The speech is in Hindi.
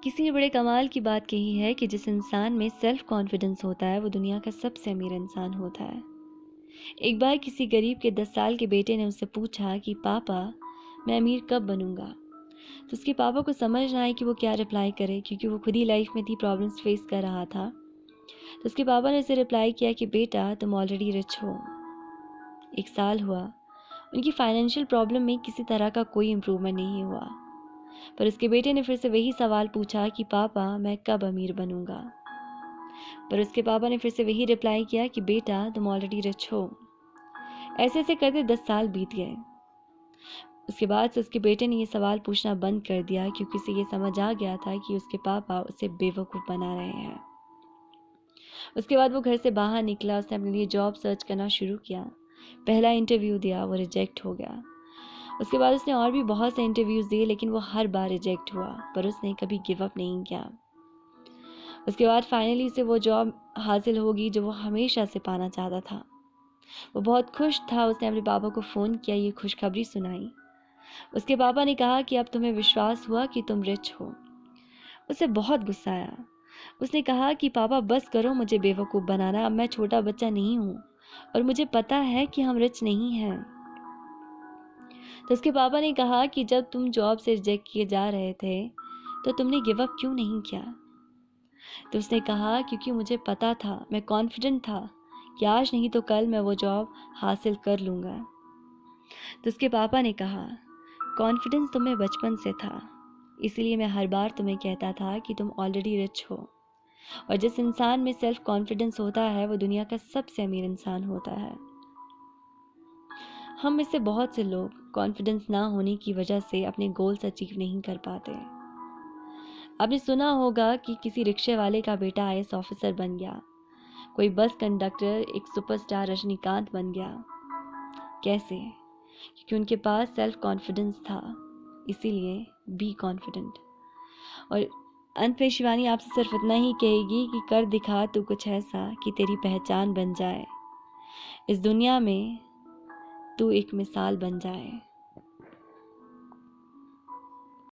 किसी ने बड़े कमाल की बात कही है कि जिस इंसान में सेल्फ कॉन्फिडेंस होता है वो दुनिया का सबसे अमीर इंसान होता है। एक बार किसी गरीब के 10 साल के बेटे ने उससे पूछा कि पापा, मैं अमीर कब बनूंगा। तो उसके पापा को समझ ना आए कि वो क्या रिप्लाई करे, क्योंकि वो खुद ही लाइफ में इतनी प्रॉब्लम्स फेस कर रहा था। तो उसके पापा ने उसे रिप्लाई किया कि बेटा, तुम ऑलरेडी रिच हो। 1 साल हुआ, उनकी फाइनेंशियल प्रॉब्लम में किसी तरह का कोई इम्प्रूवमेंट नहीं हुआ। पर उसके बेटे ने फिर से वही सवाल पूछा कि पापा, मैं कब अमीर बनूंगा। पर उसके पापा ने फिर से वही रिप्लाई किया कि बेटा, तुम ऑलरेडी रिच हो। ऐसे ऐसे करते 10 साल बीत गए। उसके बाद से उसके बेटे ने ये सवाल पूछना बंद कर दिया, क्योंकि उसे ये समझ आ गया था कि उसके पापा उसे बेवकूफ़ बना रहे हैं। उसके बाद वो घर से बाहर निकला, उसने अपने लिए जॉब सर्च करना शुरू किया। पहला इंटरव्यू दिया, वो रिजेक्ट हो गया। उसके बाद उसने और भी बहुत से इंटरव्यूज़ दिए, लेकिन वो हर बार रिजेक्ट हुआ। पर उसने कभी गिव अप नहीं किया। उसके बाद फाइनली उसे वो जॉब हासिल होगी जो वो हमेशा से पाना चाहता था। वो बहुत खुश था। उसने अपने पापा को फ़ोन किया, ये खुशखबरी सुनाई। उसके पापा ने कहा कि अब तुम्हें विश्वास हुआ कि तुम रिच हो। उसे बहुत गुस्सा आया। उसने कहा कि पापा, बस करो मुझे बेवकूफ़ बनाना। अब मैं छोटा बच्चा नहीं हूँ और मुझे पता है कि हम रिच नहीं हैं। तो उसके पापा ने कहा कि जब तुम जॉब से रिजेक्ट किए जा रहे थे तो तुमने गिव अप क्यों नहीं किया। तो उसने कहा, क्योंकि मुझे पता था, मैं कॉन्फिडेंट था कि आज नहीं तो कल मैं वो जॉब हासिल कर लूँगा। तो उसके पापा ने कहा, कॉन्फिडेंस तुम्हें बचपन से था, इसलिए मैं हर बार तुम्हें कहता था कि तुम ऑलरेडी रिच हो। और जिस इंसान में सेल्फ कॉन्फिडेंस होता है वो दुनिया का सबसे अमीर इंसान होता है। हम में से बहुत से लोग कॉन्फिडेंस ना होने की वजह से अपने गोल्स अचीव नहीं कर पाते। आपने सुना होगा कि किसी रिक्शे वाले का बेटा आईएएस ऑफिसर बन गया, कोई बस कंडक्टर एक सुपरस्टार रजनीकांत बन गया। कैसे? क्योंकि उनके पास सेल्फ कॉन्फिडेंस था। इसीलिए बी कॉन्फिडेंट। और अंत में शिवानी आपसे सिर्फ इतना ही कहेगी कि कर दिखा तू कुछ ऐसा कि तेरी पहचान बन जाए, इस दुनिया में तू एक मिसाल बन जाए।